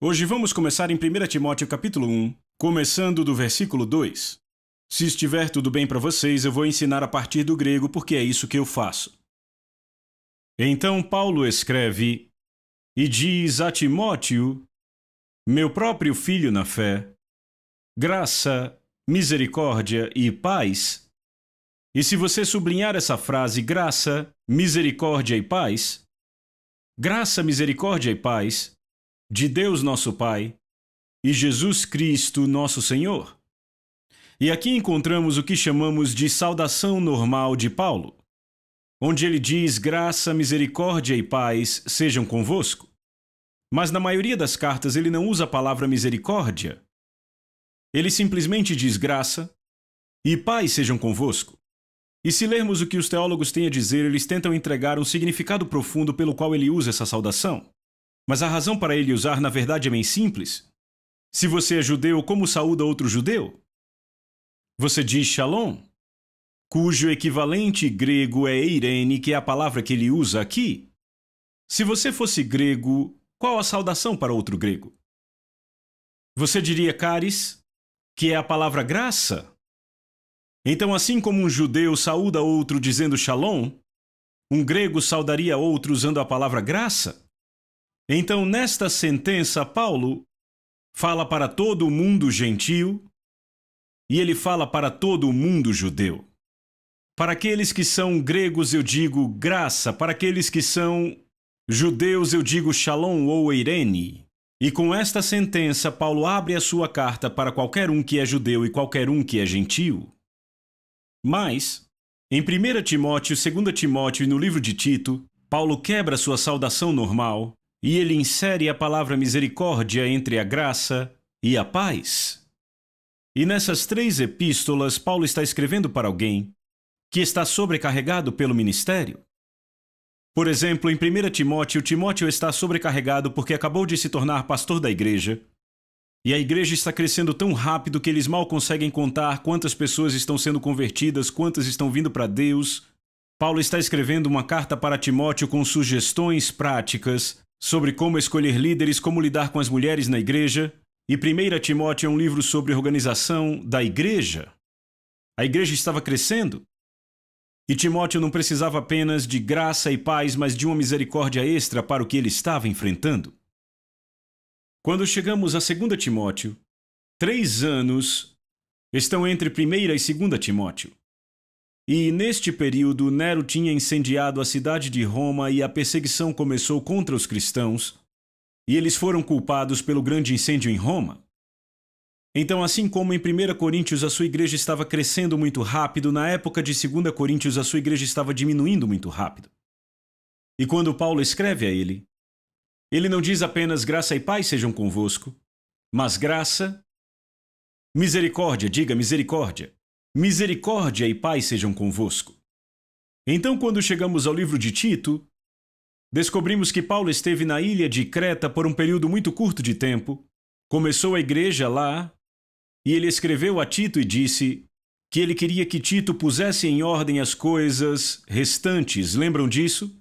Hoje vamos começar em 1 Timóteo capítulo 1, começando do versículo 2. Se estiver tudo bem para vocês, eu vou ensinar a partir do grego porque é isso que eu faço. Então Paulo escreve e diz a Timóteo, meu próprio filho na fé, graça, misericórdia e paz. E se você sublinhar essa frase, graça, misericórdia e paz, graça, misericórdia e paz, de Deus nosso Pai e Jesus Cristo nosso Senhor. E aqui encontramos o que chamamos de saudação normal de Paulo, onde ele diz graça, misericórdia e paz sejam convosco. Mas na maioria das cartas ele não usa a palavra misericórdia. Ele simplesmente diz graça e paz sejam convosco. E se lermos o que os teólogos têm a dizer, eles tentam entregar um significado profundo pelo qual ele usa essa saudação. Mas a razão para ele usar, na verdade, é bem simples. Se você é judeu, como saúda outro judeu? Você diz shalom, cujo equivalente grego é eirene, que é a palavra que ele usa aqui. Se você fosse grego, qual a saudação para outro grego? Você diria charis, que é a palavra graça? Então, assim como um judeu saúda outro dizendo shalom, um grego saudaria outro usando a palavra graça? Então, nesta sentença, Paulo fala para todo o mundo gentil e ele fala para todo o mundo judeu. Para aqueles que são gregos, eu digo graça. Para aqueles que são judeus, eu digo shalom ou eirene. E com esta sentença, Paulo abre a sua carta para qualquer um que é judeu e qualquer um que é gentil. Mas, em 1 Timóteo, 2 Timóteo e no livro de Tito, Paulo quebra sua saudação normal e ele insere a palavra misericórdia entre a graça e a paz. E nessas três epístolas, Paulo está escrevendo para alguém que está sobrecarregado pelo ministério. Por exemplo, em 1 Timóteo, Timóteo está sobrecarregado porque acabou de se tornar pastor da igreja. E a igreja está crescendo tão rápido que eles mal conseguem contar quantas pessoas estão sendo convertidas, quantas estão vindo para Deus. Paulo está escrevendo uma carta para Timóteo com sugestões práticas sobre como escolher líderes, como lidar com as mulheres na igreja. E 1 Timóteo é um livro sobre organização da igreja. A igreja estava crescendo. E Timóteo não precisava apenas de graça e paz, mas de uma misericórdia extra para o que ele estava enfrentando. Quando chegamos a 2 Timóteo, 3 anos estão entre 1 e 2 Timóteo. E neste período, Nero tinha incendiado a cidade de Roma e a perseguição começou contra os cristãos, e eles foram culpados pelo grande incêndio em Roma. Então, assim como em 1 Coríntios a sua igreja estava crescendo muito rápido, na época de 2 Coríntios a sua igreja estava diminuindo muito rápido. E quando Paulo escreve a ele não diz apenas graça e paz sejam convosco, mas graça, misericórdia, diga misericórdia. Misericórdia e paz sejam convosco. Então, quando chegamos ao livro de Tito, descobrimos que Paulo esteve na ilha de Creta por um período muito curto de tempo, começou a igreja lá, e ele escreveu a Tito e disse que ele queria que Tito pusesse em ordem as coisas restantes. Lembram disso?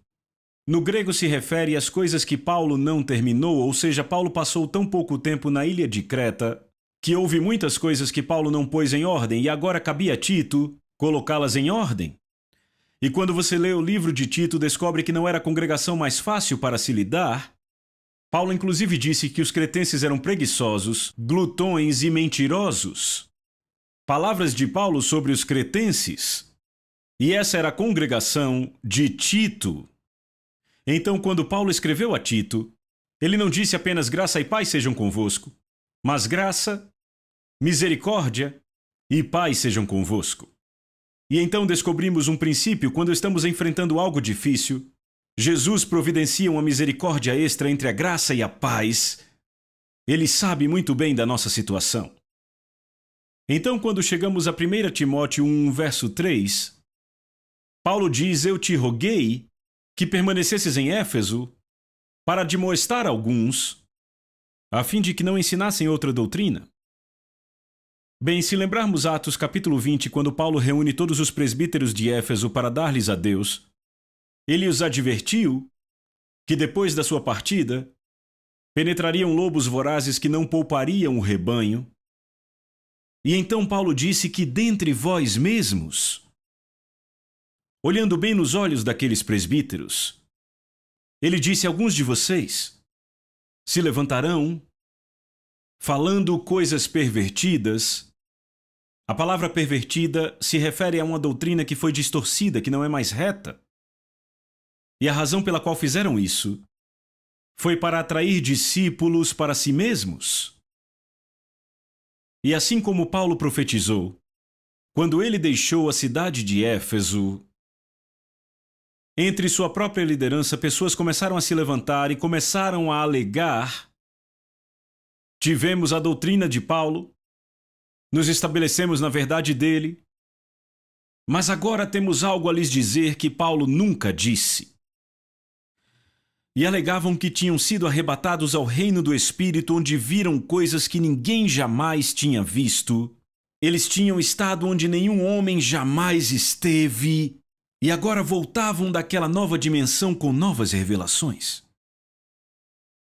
No grego se refere às coisas que Paulo não terminou, ou seja, Paulo passou tão pouco tempo na ilha de Creta que houve muitas coisas que Paulo não pôs em ordem e agora cabia a Tito colocá-las em ordem. E quando você lê o livro de Tito, descobre que não era a congregação mais fácil para se lidar. Paulo inclusive disse que os cretenses eram preguiçosos, glutões e mentirosos. Palavras de Paulo sobre os cretenses. E essa era a congregação de Tito. Então, quando Paulo escreveu a Tito, ele não disse apenas graça e paz sejam convosco, mas graça, misericórdia e paz sejam convosco. E então descobrimos um princípio: quando estamos enfrentando algo difícil, Jesus providencia uma misericórdia extra entre a graça e a paz. Ele sabe muito bem da nossa situação. Então, quando chegamos a 1 Timóteo 1, verso 3, Paulo diz: eu te roguei que permanecesses em Éfeso para admoestar alguns, a fim de que não ensinassem outra doutrina. Bem, se lembrarmos Atos capítulo 20, quando Paulo reúne todos os presbíteros de Éfeso para dar-lhes a Deus, ele os advertiu que depois da sua partida, Penetrariam lobos vorazes que não poupariam o rebanho. E então Paulo disse que dentre vós mesmos, olhando bem nos olhos daqueles presbíteros, ele disse: alguns de vocês se levantarão falando coisas pervertidas. A palavra pervertida se refere a uma doutrina que foi distorcida, que não é mais reta. E a razão pela qual fizeram isso foi para atrair discípulos para si mesmos. E assim como Paulo profetizou, quando ele deixou a cidade de Éfeso, entre sua própria liderança, pessoas começaram a se levantar e começaram a alegar: tivemos a doutrina de Paulo, nos estabelecemos na verdade dele, mas agora temos algo a lhes dizer que Paulo nunca disse. E alegavam que tinham sido arrebatados ao reino do Espírito, onde viram coisas que ninguém jamais tinha visto. Eles tinham estado onde nenhum homem jamais esteve, e agora voltavam daquela nova dimensão com novas revelações.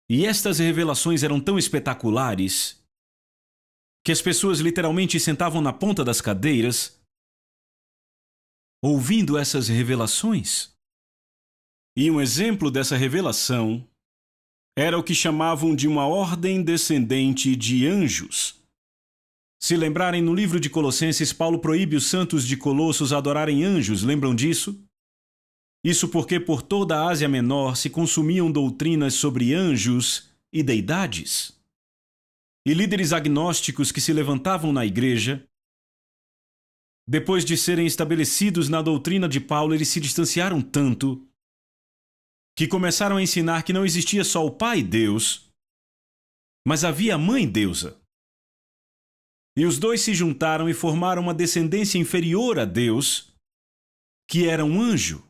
E estas revelações eram tão espetaculares que as pessoas literalmente sentavam na ponta das cadeiras, ouvindo essas revelações. E um exemplo dessa revelação era o que chamavam de uma ordem descendente de anjos. Se lembrarem, no livro de Colossenses, Paulo proíbe os santos de Colossos a adorarem anjos, lembram disso? Isso porque por toda a Ásia Menor se consumiam doutrinas sobre anjos e deidades. E líderes agnósticos que se levantavam na igreja, depois de serem estabelecidos na doutrina de Paulo, eles se distanciaram tanto que começaram a ensinar que não existia só o Pai Deus, mas havia a Mãe Deusa. E os dois se juntaram e formaram uma descendência inferior a Deus, que era um anjo.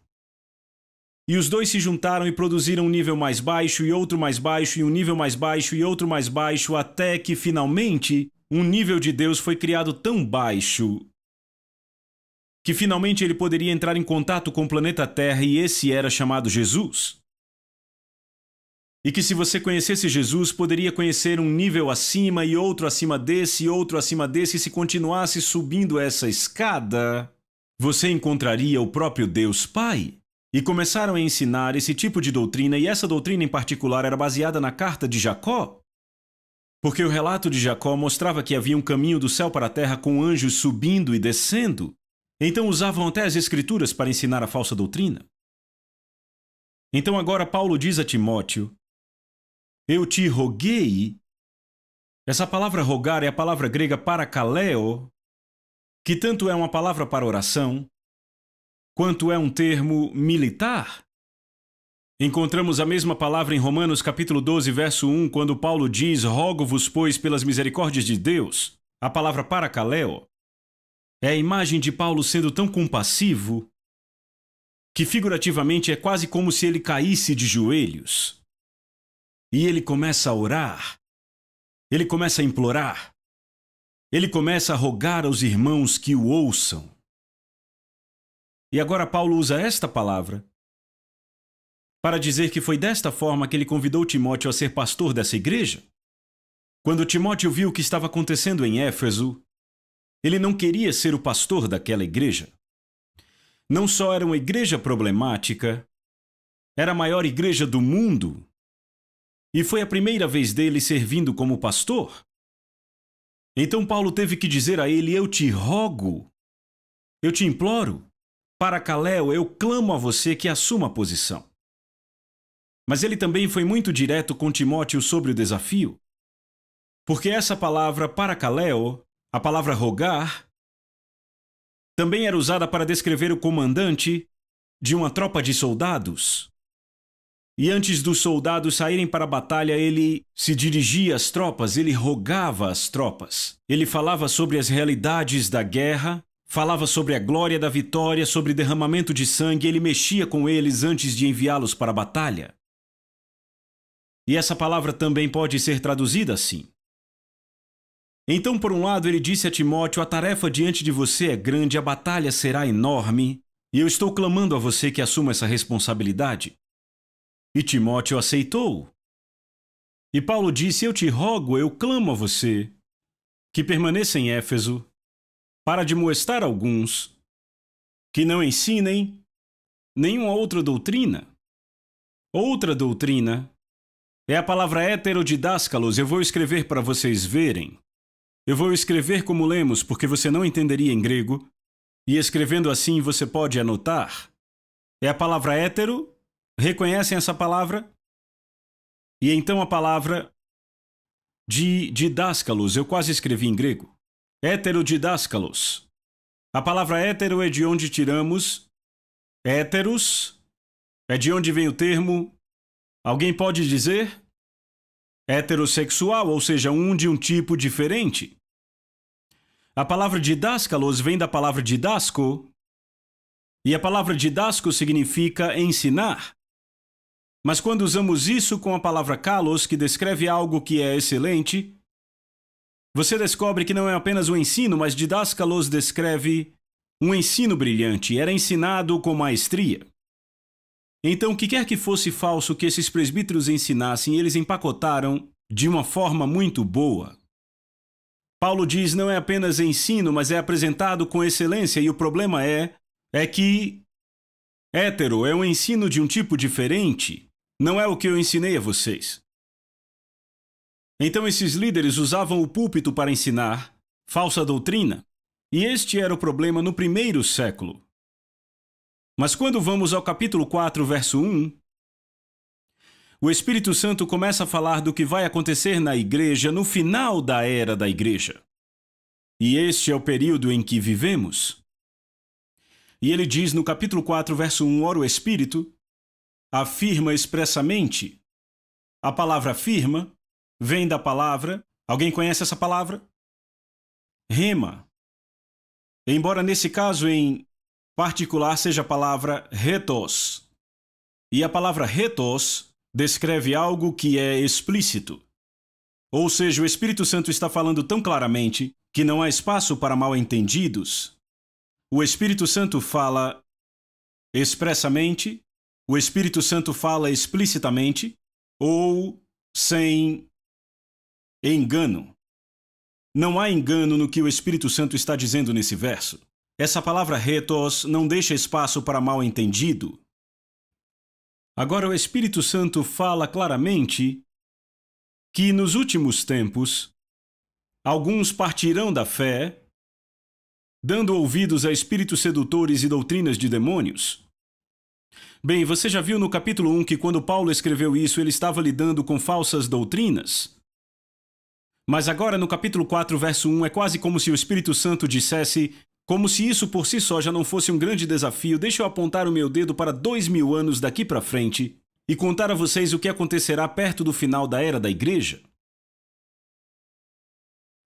E os dois se juntaram e produziram um nível mais baixo e outro mais baixo e um nível mais baixo e outro mais baixo, até que, finalmente, um nível de Deus foi criado tão baixo que finalmente ele poderia entrar em contato com o planeta Terra, e esse era chamado Jesus. E que se você conhecesse Jesus, poderia conhecer um nível acima e outro acima desse, e outro acima desse, e se continuasse subindo essa escada, você encontraria o próprio Deus Pai. E começaram a ensinar esse tipo de doutrina, e essa doutrina em particular era baseada na carta de Jacó. Porque o relato de Jacó mostrava que havia um caminho do céu para a terra com anjos subindo e descendo. Então usavam até as Escrituras para ensinar a falsa doutrina. Então agora Paulo diz a Timóteo: eu te roguei. Essa palavra rogar é a palavra grega parakaleo, que tanto é uma palavra para oração, quanto é um termo militar. Encontramos a mesma palavra em Romanos capítulo 12, verso 1, quando Paulo diz: rogo-vos, pois, pelas misericórdias de Deus. A palavra parakaleo é a imagem de Paulo sendo tão compassivo que figurativamente é quase como se ele caísse de joelhos. E ele começa a orar, ele começa a implorar, ele começa a rogar aos irmãos que o ouçam. E agora Paulo usa esta palavra para dizer que foi desta forma que ele convidou Timóteo a ser pastor dessa igreja. Quando Timóteo viu o que estava acontecendo em Éfeso, ele não queria ser o pastor daquela igreja. Não só era uma igreja problemática, era a maior igreja do mundo. E foi a primeira vez dele servindo como pastor. Então Paulo teve que dizer a ele: eu te rogo, eu te imploro, parakaleo, eu clamo a você que assuma a posição. Mas ele também foi muito direto com Timóteo sobre o desafio. Porque essa palavra parakaleo, a palavra rogar, também era usada para descrever o comandante de uma tropa de soldados. E antes dos soldados saírem para a batalha, ele se dirigia às tropas, ele rogava às tropas. Ele falava sobre as realidades da guerra, falava sobre a glória da vitória, sobre derramamento de sangue, ele mexia com eles antes de enviá-los para a batalha. E essa palavra também pode ser traduzida assim. Então, por um lado, ele disse a Timóteo: a tarefa diante de você é grande, a batalha será enorme, e eu estou clamando a você que assuma essa responsabilidade. E Timóteo aceitou. E Paulo disse: eu te rogo, eu clamo a você, que permaneça em Éfeso, para admoestar alguns, que não ensinem nenhuma outra doutrina. Outra doutrina é a palavra heterodidáskalos. Eu vou escrever para vocês verem. Eu vou escrever como lemos, porque você não entenderia em grego, e escrevendo assim você pode anotar. É a palavra hétero. Reconhecem essa palavra? E então a palavra didáskalos. Eu quase escrevi em grego. Heterodidáskalos. A palavra hétero é de onde tiramos héteros. É de onde vem o termo. Alguém pode dizer? Heterossexual, ou seja, de um tipo diferente. A palavra didáskalos vem da palavra didasco, e a palavra didasco significa ensinar. Mas quando usamos isso com a palavra kalos, que descreve algo que é excelente, você descobre que não é apenas um ensino, mas didáskalos descreve um ensino brilhante, era ensinado com maestria. Então, o que quer que fosse falso que esses presbíteros ensinassem, eles empacotaram de uma forma muito boa. Paulo diz, não é apenas ensino, mas é apresentado com excelência, e o problema é que hétero é um ensino de um tipo diferente. Não é o que eu ensinei a vocês. Então esses líderes usavam o púlpito para ensinar falsa doutrina, e este era o problema no primeiro século. Mas quando vamos ao capítulo 4, verso 1, o Espírito Santo começa a falar do que vai acontecer na igreja no final da era da igreja. E este é o período em que vivemos. E ele diz no capítulo 4, verso 1, ora o Espírito afirma expressamente. A palavra afirma vem da palavra, alguém conhece essa palavra? Rema. Embora nesse caso em particular seja a palavra retos. E a palavra retos descreve algo que é explícito. Ou seja, o Espírito Santo está falando tão claramente que não há espaço para mal-entendidos. O Espírito Santo fala expressamente, o Espírito Santo fala explicitamente ou sem engano. Não há engano no que o Espírito Santo está dizendo nesse verso. Essa palavra retos não deixa espaço para mal-entendido. Agora o Espírito Santo fala claramente que nos últimos tempos alguns partirão da fé, dando ouvidos a espíritos sedutores e doutrinas de demônios. Bem, você já viu no capítulo 1 que quando Paulo escreveu isso, ele estava lidando com falsas doutrinas? Mas agora no capítulo 4, verso 1, é quase como se o Espírito Santo dissesse, como se isso por si só já não fosse um grande desafio, deixa eu apontar o meu dedo para 2000 anos daqui para frente e contar a vocês o que acontecerá perto do final da era da igreja.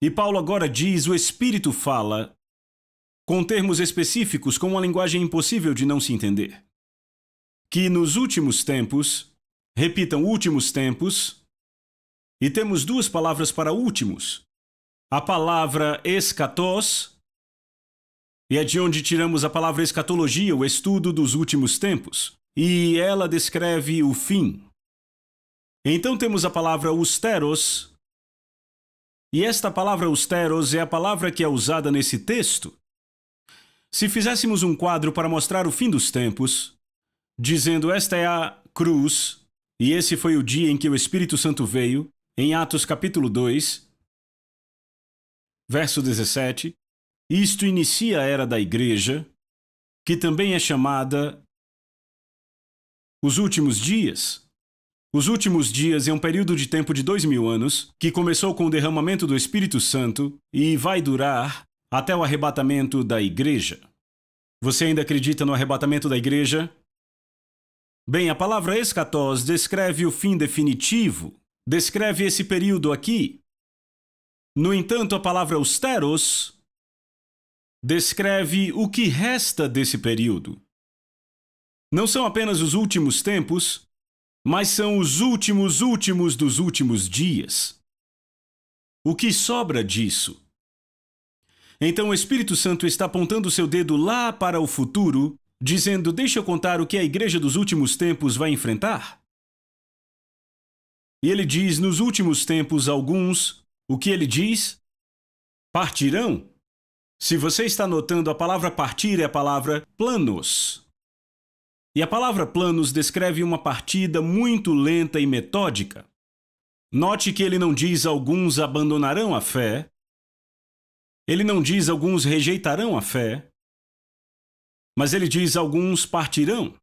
E Paulo agora diz, o Espírito fala, com termos específicos, com uma linguagem impossível de não se entender, que nos últimos tempos, repitam, últimos tempos, e temos duas palavras para últimos. A palavra eschatos, e é de onde tiramos a palavra escatologia, o estudo dos últimos tempos, e ela descreve o fim. Então temos a palavra austeros, e esta palavra austeros é a palavra que é usada nesse texto. Se fizéssemos um quadro para mostrar o fim dos tempos, dizendo esta é a cruz, e esse foi o dia em que o Espírito Santo veio, em Atos capítulo 2, verso 17, isto inicia a era da igreja, que também é chamada os últimos dias. Os últimos dias é um período de tempo de 2000 anos, que começou com o derramamento do Espírito Santo e vai durar até o arrebatamento da igreja. Você ainda acredita no arrebatamento da igreja? Bem, a palavra eschatos descreve o fim definitivo, descreve esse período aqui. No entanto, a palavra austeros descreve o que resta desse período. Não são apenas os últimos tempos, mas são os últimos dos últimos dias. O que sobra disso? Então o Espírito Santo está apontando seu dedo lá para o futuro, dizendo, deixa eu contar o que a igreja dos últimos tempos vai enfrentar. E ele diz, nos últimos tempos, alguns, o que ele diz? Partirão. Se você está notando, a palavra partir é a palavra planos. E a palavra planos descreve uma partida muito lenta e metódica. Note que ele não diz alguns abandonarão a fé. Ele não diz alguns rejeitarão a fé. Mas ele diz alguns partirão.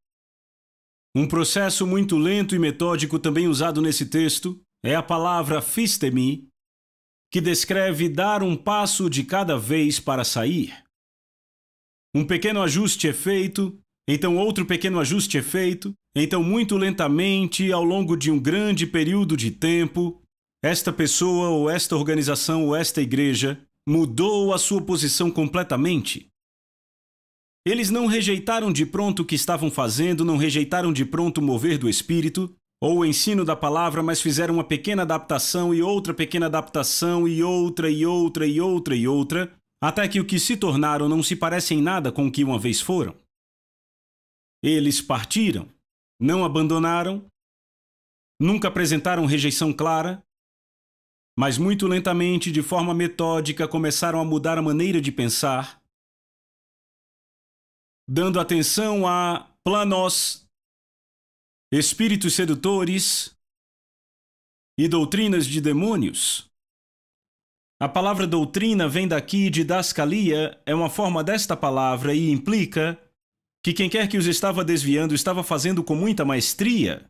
Um processo muito lento e metódico também usado nesse texto é a palavra fistemi, que descreve dar um passo de cada vez para sair. Um pequeno ajuste é feito, então outro pequeno ajuste é feito, então muito lentamente, ao longo de um grande período de tempo, esta pessoa ou esta organização ou esta igreja mudou a sua posição completamente. Eles não rejeitaram de pronto o que estavam fazendo, não rejeitaram de pronto o mover do Espírito, ou o ensino da palavra, mas fizeram uma pequena adaptação e outra pequena adaptação e outra e outra e outra e outra, até que o que se tornaram não se parece em nada com o que uma vez foram. Eles partiram, não abandonaram, nunca apresentaram rejeição clara, mas muito lentamente, de forma metódica, começaram a mudar a maneira de pensar, dando atenção a planos, espíritos sedutores e doutrinas de demônios. A palavra doutrina vem daqui de dascalia, é uma forma desta palavra e implica que quem quer que os estava desviando estava fazendo com muita maestria.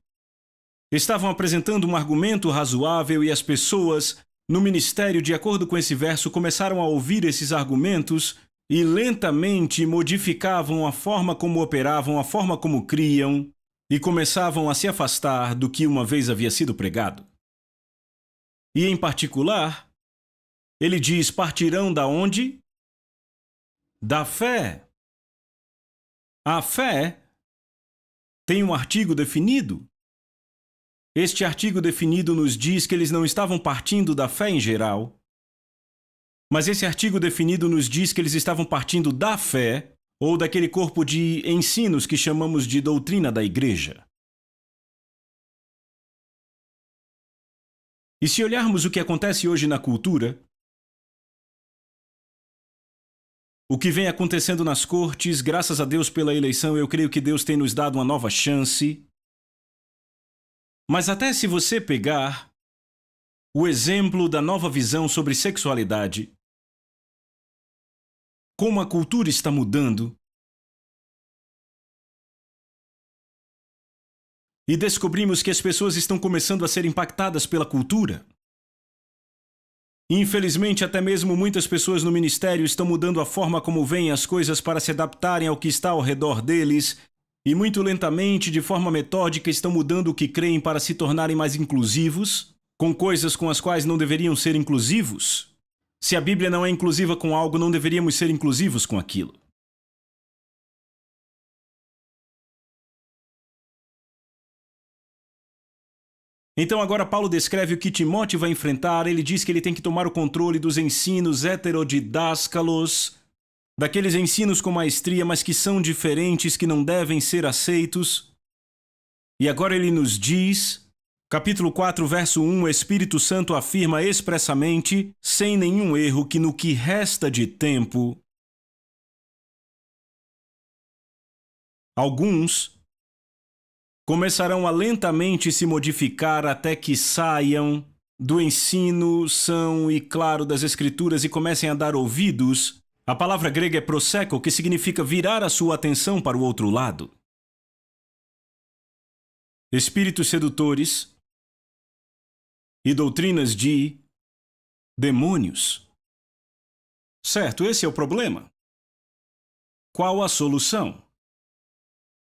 Estavam apresentando um argumento razoável e as pessoas, no ministério, de acordo com esse verso, começaram a ouvir esses argumentos e lentamente modificavam a forma como operavam, a forma como criam, e começavam a se afastar do que uma vez havia sido pregado. E, em particular, ele diz, partirão da onde? Da fé. A fé tem um artigo definido. Este artigo definido nos diz que eles não estavam partindo da fé em geral, mas esse artigo definido nos diz que eles estavam partindo da fé, ou daquele corpo de ensinos que chamamos de doutrina da igreja. E se olharmos o que acontece hoje na cultura, o que vem acontecendo nas cortes, graças a Deus pela eleição, eu creio que Deus tem nos dado uma nova chance. Mas até se você pegar o exemplo da nova visão sobre sexualidade, como a cultura está mudando, e descobrimos que as pessoas estão começando a ser impactadas pela cultura. Infelizmente, até mesmo muitas pessoas no ministério estão mudando a forma como veem as coisas para se adaptarem ao que está ao redor deles, e muito lentamente, de forma metódica, estão mudando o que creem para se tornarem mais inclusivos, com coisas com as quais não deveriam ser inclusivos. Se a Bíblia não é inclusiva com algo, não deveríamos ser inclusivos com aquilo. Então agora Paulo descreve o que Timóteo vai enfrentar. Ele diz que ele tem que tomar o controle dos ensinos heterodidáscalos, daqueles ensinos com maestria, mas que são diferentes, que não devem ser aceitos. E agora ele nos diz, capítulo 4, verso 1, o Espírito Santo afirma expressamente, sem nenhum erro, que no que resta de tempo, alguns começarão a lentamente se modificar até que saiam do ensino são e claro das Escrituras e comecem a dar ouvidos. A palavra grega é proseko, que significa virar a sua atenção para o outro lado. Espíritos sedutores e doutrinas de demônios. Certo, esse é o problema. Qual a solução?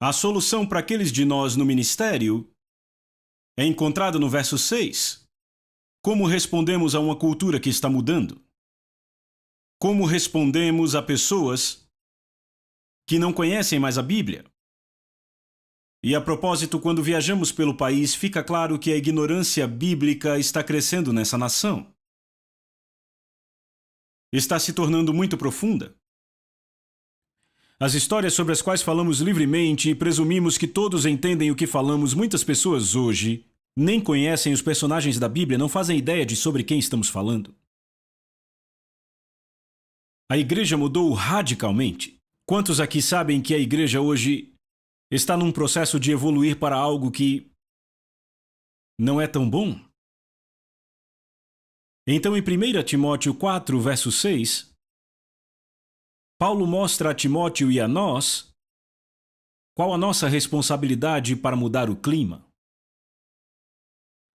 A solução para aqueles de nós no ministério é encontrada no verso 6. Como respondemos a uma cultura que está mudando? Como respondemos a pessoas que não conhecem mais a Bíblia? E a propósito, quando viajamos pelo país, fica claro que a ignorância bíblica está crescendo nessa nação. Está se tornando muito profunda. As histórias sobre as quais falamos livremente e presumimos que todos entendem o que falamos, muitas pessoas hoje nem conhecem os personagens da Bíblia, não fazem ideia de sobre quem estamos falando. A igreja mudou radicalmente. Quantos aqui sabem que a igreja hoje está num processo de evoluir para algo que não é tão bom? Então, em 1 Timóteo 4, verso 6, Paulo mostra a Timóteo e a nós qual a nossa responsabilidade para mudar o clima.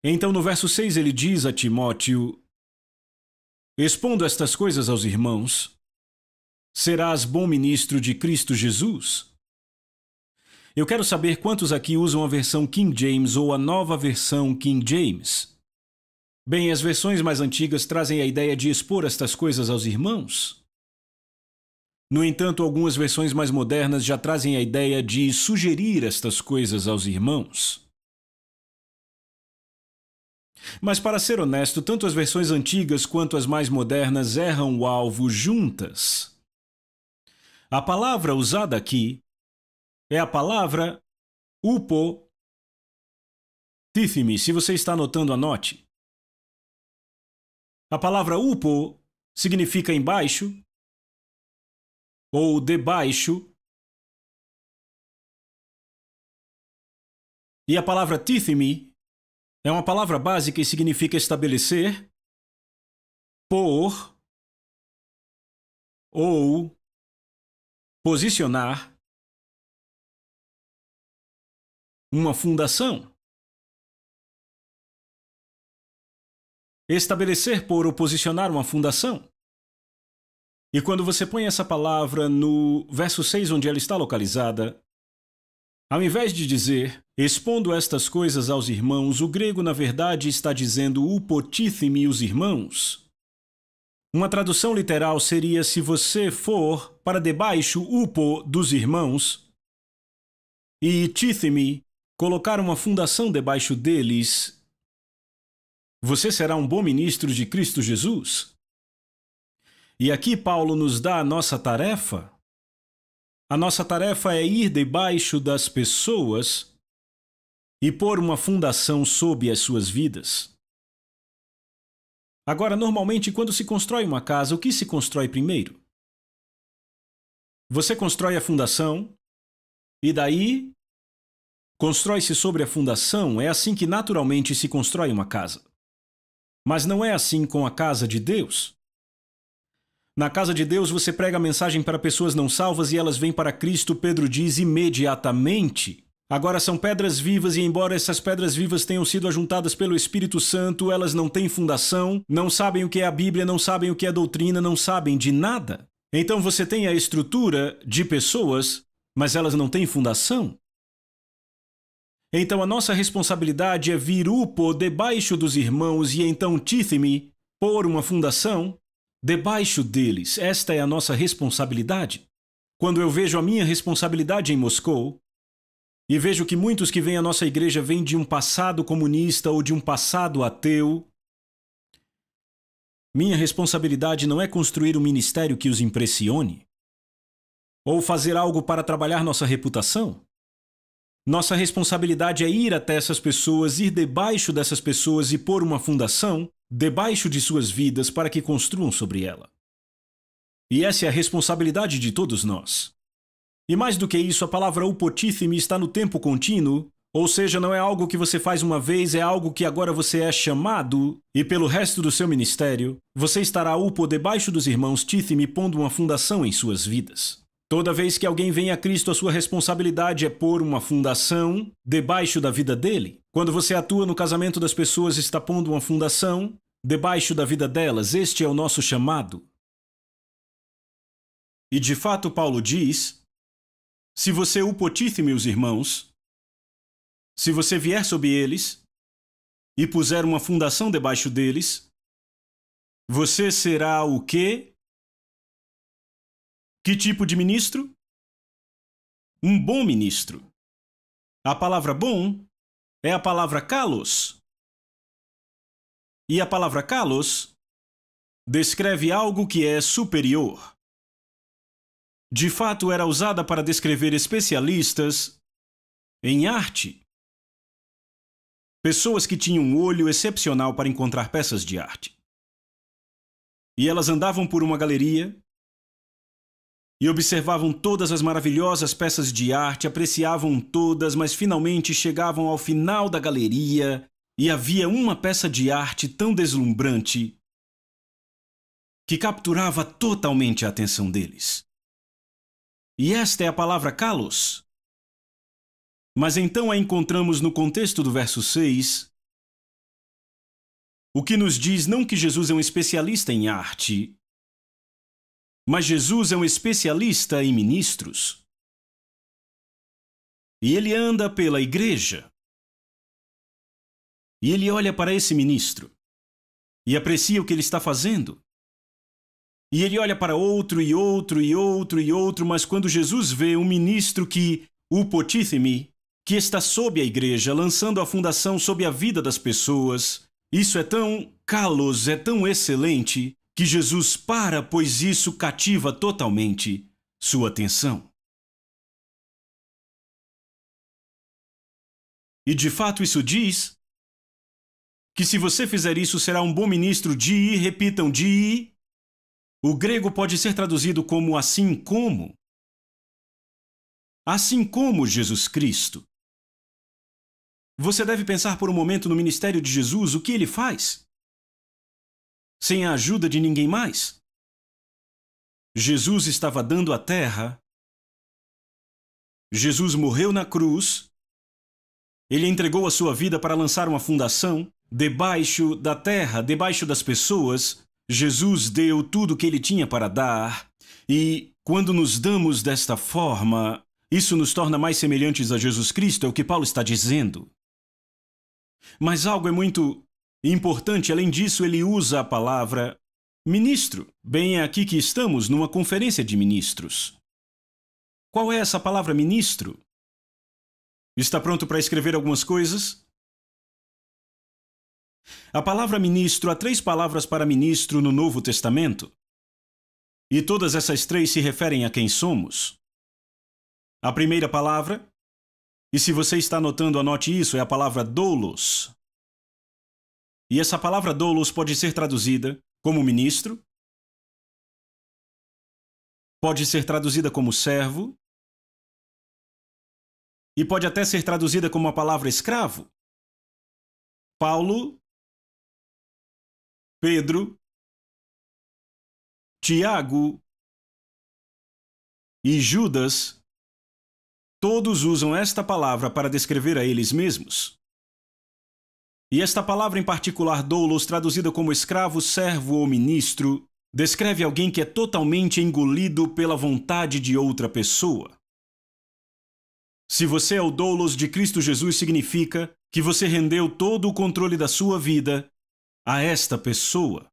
Então, no verso 6, ele diz a Timóteo: expondo estas coisas aos irmãos, serás bom ministro de Cristo Jesus. Eu quero saber quantos aqui usam a versão King James ou a nova versão King James. Bem, as versões mais antigas trazem a ideia de expor estas coisas aos irmãos. No entanto, algumas versões mais modernas já trazem a ideia de sugerir estas coisas aos irmãos. Mas, para ser honesto, tanto as versões antigas quanto as mais modernas erram o alvo juntas. A palavra usada aqui é a palavra upotithimi. Se você está anotando, anote. A palavra upo significa embaixo ou debaixo. E a palavra tithimi é uma palavra básica e significa estabelecer, pôr ou posicionar uma fundação. Estabelecer, pôr ou posicionar uma fundação. E quando você põe essa palavra no verso 6, onde ela está localizada, ao invés de dizer, expondo estas coisas aos irmãos, o grego, na verdade, está dizendo upotithimi, os irmãos. Uma tradução literal seria: se você for para debaixo, upo, dos irmãos, e tithimi, colocar uma fundação debaixo deles, você será um bom ministro de Cristo Jesus. E aqui Paulo nos dá a nossa tarefa. A nossa tarefa é ir debaixo das pessoas e pôr uma fundação sob as suas vidas. Agora, normalmente, quando se constrói uma casa, o que se constrói primeiro? Você constrói a fundação e daí constrói-se sobre a fundação. É assim que naturalmente se constrói uma casa. Mas não é assim com a casa de Deus. Na casa de Deus, você prega a mensagem para pessoas não salvas e elas vêm para Cristo, Pedro diz, imediatamente. Agora são pedras vivas e, embora essas pedras vivas tenham sido ajuntadas pelo Espírito Santo, elas não têm fundação, não sabem o que é a Bíblia, não sabem o que é doutrina, não sabem de nada. Então você tem a estrutura de pessoas, mas elas não têm fundação. Então a nossa responsabilidade é vir upo debaixo dos irmãos e então tithimi, pôr uma fundação debaixo deles. Esta é a nossa responsabilidade. Quando eu vejo a minha responsabilidade em Moscou, e vejo que muitos que vêm à nossa igreja vêm de um passado comunista ou de um passado ateu, minha responsabilidade não é construir um ministério que os impressione, ou fazer algo para trabalhar nossa reputação. Nossa responsabilidade é ir até essas pessoas, ir debaixo dessas pessoas e pôr uma fundação debaixo de suas vidas para que construam sobre ela. E essa é a responsabilidade de todos nós. E mais do que isso, a palavra upotithimi está no tempo contínuo, ou seja, não é algo que você faz uma vez, é algo que agora você é chamado, e pelo resto do seu ministério, você estará upo debaixo dos irmãos tithimi, pondo uma fundação em suas vidas. Toda vez que alguém vem a Cristo, a sua responsabilidade é pôr uma fundação debaixo da vida dele. Quando você atua no casamento das pessoas, está pondo uma fundação debaixo da vida delas. Este é o nosso chamado. E de fato Paulo diz: se você upotithimi os irmãos, se você vier sobre eles e puser uma fundação debaixo deles, você será o quê? Que tipo de ministro? Um bom ministro. A palavra bom é a palavra kalos. E a palavra kalos descreve algo que é superior. De fato, era usada para descrever especialistas em arte. Pessoas que tinham um olho excepcional para encontrar peças de arte. E elas andavam por uma galeria e observavam todas as maravilhosas peças de arte, apreciavam todas, mas finalmente chegavam ao final da galeria e havia uma peça de arte tão deslumbrante que capturava totalmente a atenção deles. E esta é a palavra kalos. Mas então a encontramos no contexto do verso 6, o que nos diz não que Jesus é um especialista em arte, mas Jesus é um especialista em ministros. E ele anda pela igreja. E ele olha para esse ministro e aprecia o que ele está fazendo. E ele olha para outro e outro e outro e outro, mas quando Jesus vê um ministro que, o Potítheme, que está sob a igreja, lançando a fundação sobre a vida das pessoas, isso é tão kalos, é tão excelente, que Jesus para, pois isso cativa totalmente sua atenção. E de fato isso diz que se você fizer isso será um bom ministro de ir, repitam, de ir. O grego pode ser traduzido como assim como. Assim como Jesus Cristo. Você deve pensar por um momento no ministério de Jesus, o que ele faz? Sem a ajuda de ninguém mais. Jesus estava dando a terra. Jesus morreu na cruz. Ele entregou a sua vida para lançar uma fundação debaixo da terra, debaixo das pessoas. Jesus deu tudo o que ele tinha para dar. E quando nos damos desta forma, isso nos torna mais semelhantes a Jesus Cristo, é o que Paulo está dizendo. Mas algo é muito importante, além disso, ele usa a palavra ministro. Bem, é aqui que estamos, numa conferência de ministros. Qual é essa palavra ministro? Está pronto para escrever algumas coisas? A palavra ministro, há 3 palavras para ministro no Novo Testamento. E todas essas 3 se referem a quem somos. A primeira palavra, e se você está anotando, anote isso, é a palavra doulos. E essa palavra doulos pode ser traduzida como ministro, pode ser traduzida como servo, e pode até ser traduzida como a palavra escravo. Paulo, Pedro, Tiago e Judas, todos usam esta palavra para descrever a eles mesmos. E esta palavra em particular, doulos, traduzida como escravo, servo ou ministro, descreve alguém que é totalmente engolido pela vontade de outra pessoa. Se você é o doulos de Cristo Jesus, significa que você rendeu todo o controle da sua vida a esta pessoa.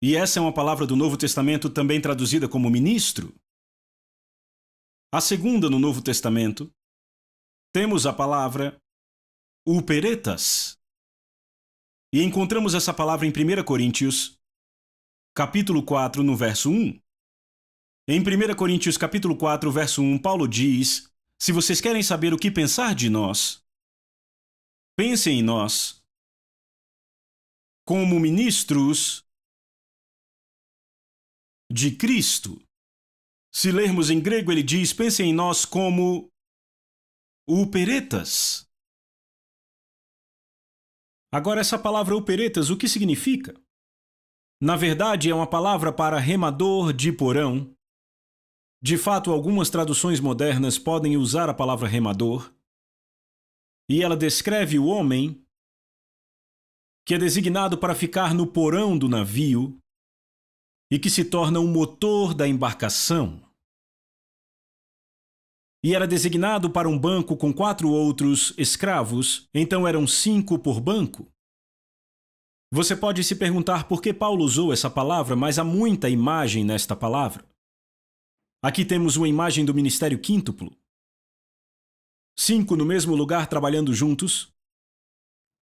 E essa é uma palavra do Novo Testamento também traduzida como ministro. A segunda no Novo Testamento, temos a palavra uperetas. E encontramos essa palavra em 1 Coríntios, capítulo 4, no verso 1. Em 1 Coríntios, capítulo 4, verso 1, Paulo diz: se vocês querem saber o que pensar de nós, pensem em nós como ministros de Cristo. Se lermos em grego, ele diz: pensem em nós como uperetas. Agora, essa palavra uperetas, o que significa? Na verdade, é uma palavra para remador de porão. De fato, algumas traduções modernas podem usar a palavra remador. E ela descreve o homem que é designado para ficar no porão do navio e que se torna o motor da embarcação. E era designado para um banco com 4 outros escravos, então eram 5 por banco. Você pode se perguntar por que Paulo usou essa palavra, mas há muita imagem nesta palavra. Aqui temos uma imagem do ministério quíntuplo. 5 no mesmo lugar trabalhando juntos.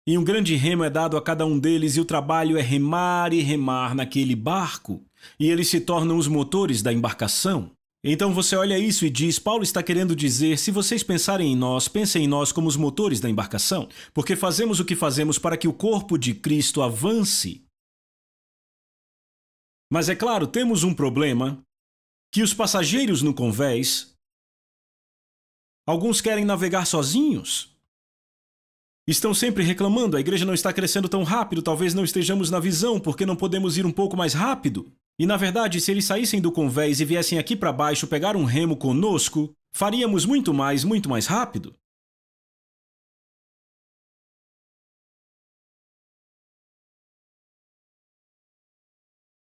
E um grande remo é dado a cada um deles e o trabalho é remar e remar naquele barco. E eles se tornam os motores da embarcação. Então você olha isso e diz, Paulo está querendo dizer, se vocês pensarem em nós, pensem em nós como os motores da embarcação, porque fazemos o que fazemos para que o corpo de Cristo avance. Mas é claro, temos um problema, que os passageiros no convés, alguns querem navegar sozinhos. Estão sempre reclamando, a igreja não está crescendo tão rápido, talvez não estejamos na visão, porque não podemos ir um pouco mais rápido. E na verdade, se eles saíssem do convés e viessem aqui para baixo pegar um remo conosco, faríamos muito mais rápido.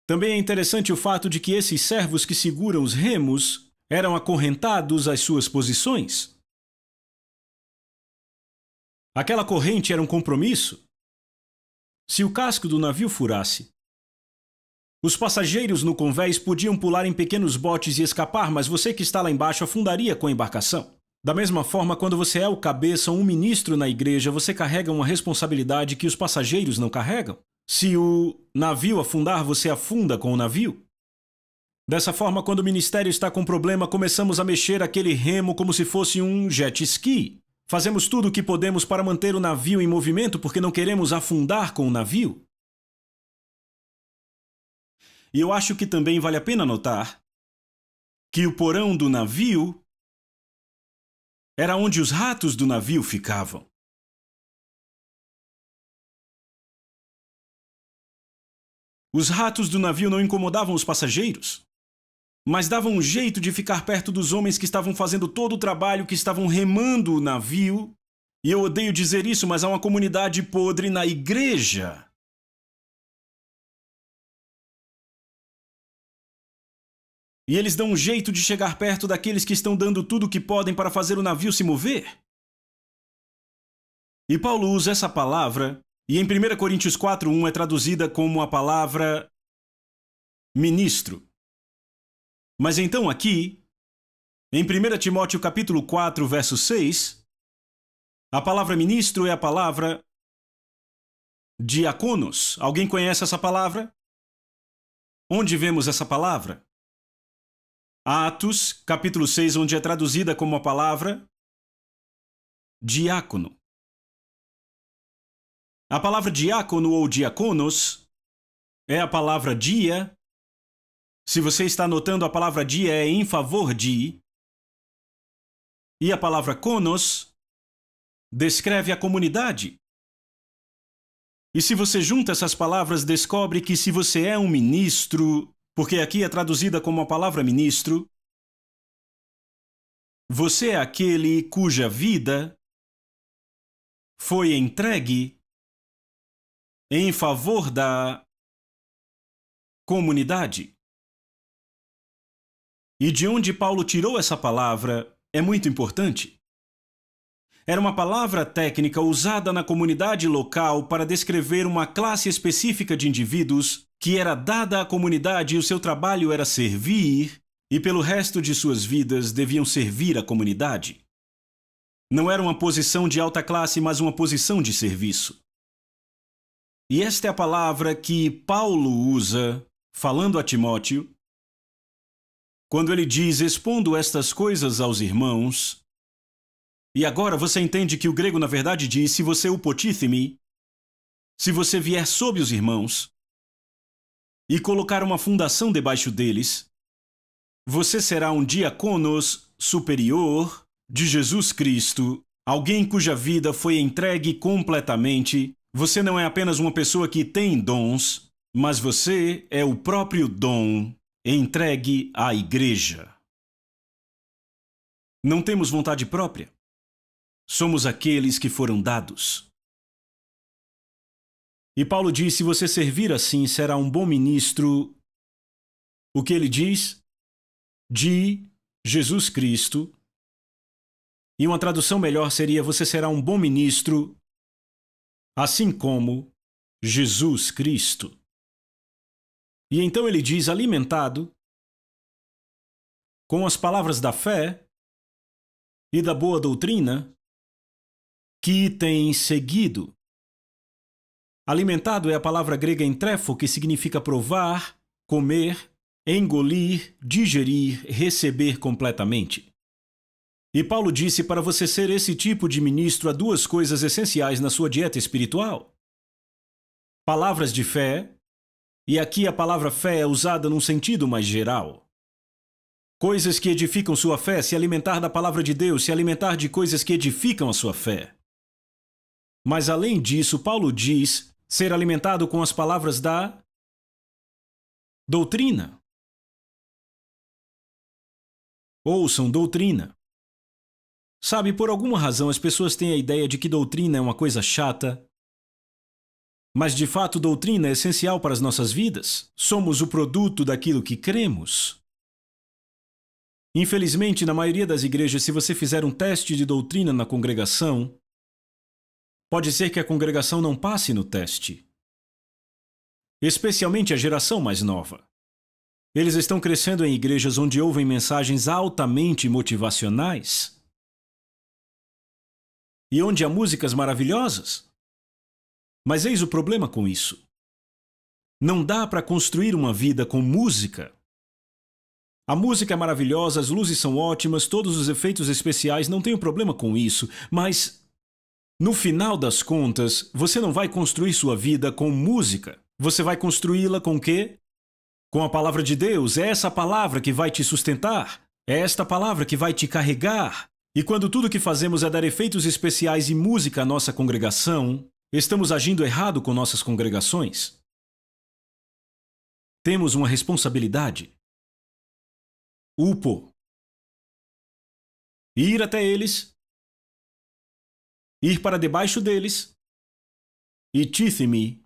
Também é interessante o fato de que esses servos que seguram os remos eram acorrentados às suas posições. Aquela corrente era um compromisso. Se o casco do navio furasse, os passageiros no convés podiam pular em pequenos botes e escapar, mas você que está lá embaixo afundaria com a embarcação. Da mesma forma, quando você é o cabeça ou um ministro na igreja, você carrega uma responsabilidade que os passageiros não carregam. Se o navio afundar, você afunda com o navio. Dessa forma, quando o ministério está com problema, começamos a mexer aquele remo como se fosse um jet ski. Fazemos tudo o que podemos para manter o navio em movimento porque não queremos afundar com o navio. E eu acho que também vale a pena notar que o porão do navio era onde os ratos do navio ficavam. Os ratos do navio não incomodavam os passageiros, mas davam um jeito de ficar perto dos homens que estavam fazendo todo o trabalho, que estavam remando o navio. E eu odeio dizer isso, mas há uma comunidade podre na igreja. E eles dão um jeito de chegar perto daqueles que estão dando tudo o que podem para fazer o navio se mover. E Paulo usa essa palavra, e em 1 Coríntios 4:1 é traduzida como a palavra ministro. Mas então aqui, em 1 Timóteo capítulo 4, verso 6, a palavra ministro é a palavra diaconos. Alguém conhece essa palavra? Onde vemos essa palavra? Atos, capítulo 6, onde é traduzida como a palavra diácono. A palavra diácono ou diaconos é a palavra dia. Se você está anotando, a palavra dia é em favor de. E a palavra konos descreve a comunidade. E se você junta essas palavras, descobre que se você é um ministro, porque aqui é traduzida como a palavra ministro, você é aquele cuja vida foi entregue em favor da comunidade. E de onde Paulo tirou essa palavra é muito importante. Era uma palavra técnica usada na comunidade local para descrever uma classe específica de indivíduos que era dada à comunidade e o seu trabalho era servir, e pelo resto de suas vidas deviam servir a comunidade. Não era uma posição de alta classe, mas uma posição de serviço. E esta é a palavra que Paulo usa, falando a Timóteo, quando ele diz, expondo estas coisas aos irmãos. E agora você entende que o grego na verdade diz, se você upotíthemi, se você vier sob os irmãos, e colocar uma fundação debaixo deles, você será um diaconos superior de Jesus Cristo, alguém cuja vida foi entregue completamente. Você não é apenas uma pessoa que tem dons, mas você é o próprio dom entregue à igreja. Não temos vontade própria. Somos aqueles que foram dados. E Paulo diz, se você servir assim, será um bom ministro. O que ele diz? De Jesus Cristo. E uma tradução melhor seria, você será um bom ministro, assim como Jesus Cristo. E então ele diz, alimentado com as palavras da fé e da boa doutrina que tem seguido. Alimentado é a palavra grega entrefo, que significa provar, comer, engolir, digerir, receber completamente. E Paulo disse para você ser esse tipo de ministro há duas coisas essenciais na sua dieta espiritual: palavras de fé, e aqui a palavra fé é usada num sentido mais geral. Coisas que edificam sua fé, se alimentar da palavra de Deus, se alimentar de coisas que edificam a sua fé. Mas além disso, Paulo diz ser alimentado com as palavras da doutrina. Ouçam doutrina. Sabe, por alguma razão as pessoas têm a ideia de que doutrina é uma coisa chata. Mas de fato, doutrina é essencial para as nossas vidas. Somos o produto daquilo que cremos. Infelizmente, na maioria das igrejas, se você fizer um teste de doutrina na congregação, pode ser que a congregação não passe no teste. Especialmente a geração mais nova. Eles estão crescendo em igrejas onde ouvem mensagens altamente motivacionais. E onde há músicas maravilhosas. Mas eis o problema com isso. Não dá para construir uma vida com música. A música é maravilhosa, as luzes são ótimas, todos os efeitos especiais, não tenho problema com isso, mas no final das contas, você não vai construir sua vida com música. Você vai construí-la com o quê? Com a palavra de Deus. É essa palavra que vai te sustentar. É esta palavra que vai te carregar. E quando tudo que fazemos é dar efeitos especiais e música à nossa congregação, estamos agindo errado com nossas congregações. Temos uma responsabilidade. Upo. Ir até eles, ir para debaixo deles, e tithemi,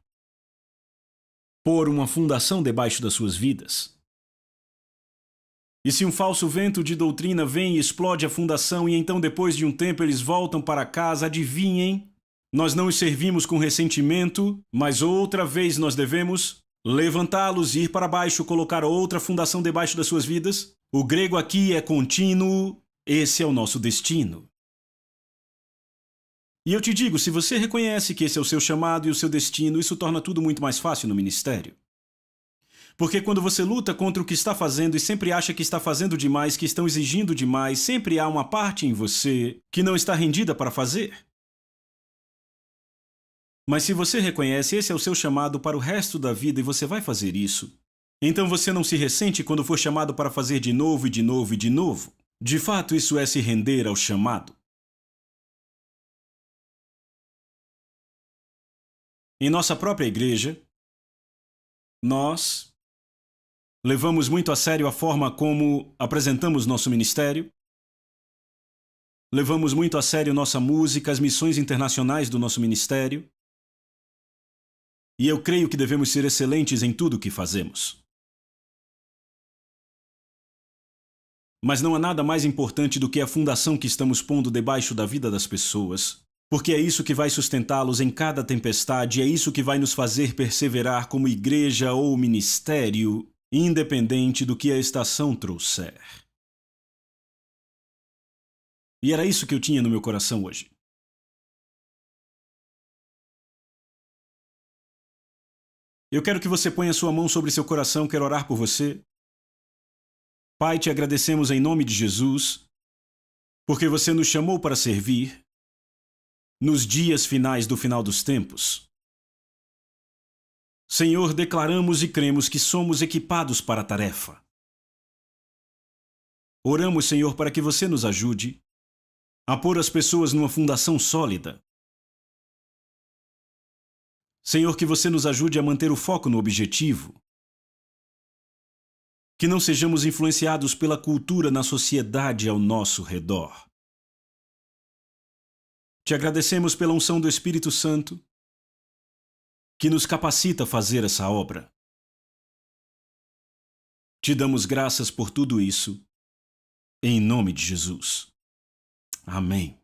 pôr uma fundação debaixo das suas vidas. E se um falso vento de doutrina vem e explode a fundação e então depois de um tempo eles voltam para casa, adivinhem, nós não os servimos com ressentimento, mas outra vez nós devemos levantá-los, ir para baixo, colocar outra fundação debaixo das suas vidas. O grego aqui é contínuo, esse é o nosso destino. E eu te digo, se você reconhece que esse é o seu chamado e o seu destino, isso torna tudo muito mais fácil no ministério. Porque quando você luta contra o que está fazendo e sempre acha que está fazendo demais, que estão exigindo demais, sempre há uma parte em você que não está rendida para fazer. Mas se você reconhece esse é o seu chamado para o resto da vida e você vai fazer isso, então você não se ressente quando for chamado para fazer de novo e de novo e de novo. De fato, isso é se render ao chamado. Em nossa própria igreja, nós levamos muito a sério a forma como apresentamos nosso ministério. Levamos muito a sério nossa música, as missões internacionais do nosso ministério. E eu creio que devemos ser excelentes em tudo o que fazemos. Mas não há nada mais importante do que a fundação que estamos pondo debaixo da vida das pessoas, porque é isso que vai sustentá-los em cada tempestade, é isso que vai nos fazer perseverar como igreja ou ministério, independente do que a estação trouxer. E era isso que eu tinha no meu coração hoje. Eu quero que você ponha sua mão sobre seu coração, quero orar por você. Pai, te agradecemos em nome de Jesus, porque você nos chamou para servir nos dias finais do final dos tempos. Senhor, declaramos e cremos que somos equipados para a tarefa. Oramos, Senhor, para que você nos ajude a pôr as pessoas numa fundação sólida. Senhor, que você nos ajude a manter o foco no objetivo. Que não sejamos influenciados pela cultura na sociedade ao nosso redor. Te agradecemos pela unção do Espírito Santo, que nos capacita a fazer essa obra. Te damos graças por tudo isso, em nome de Jesus. Amém.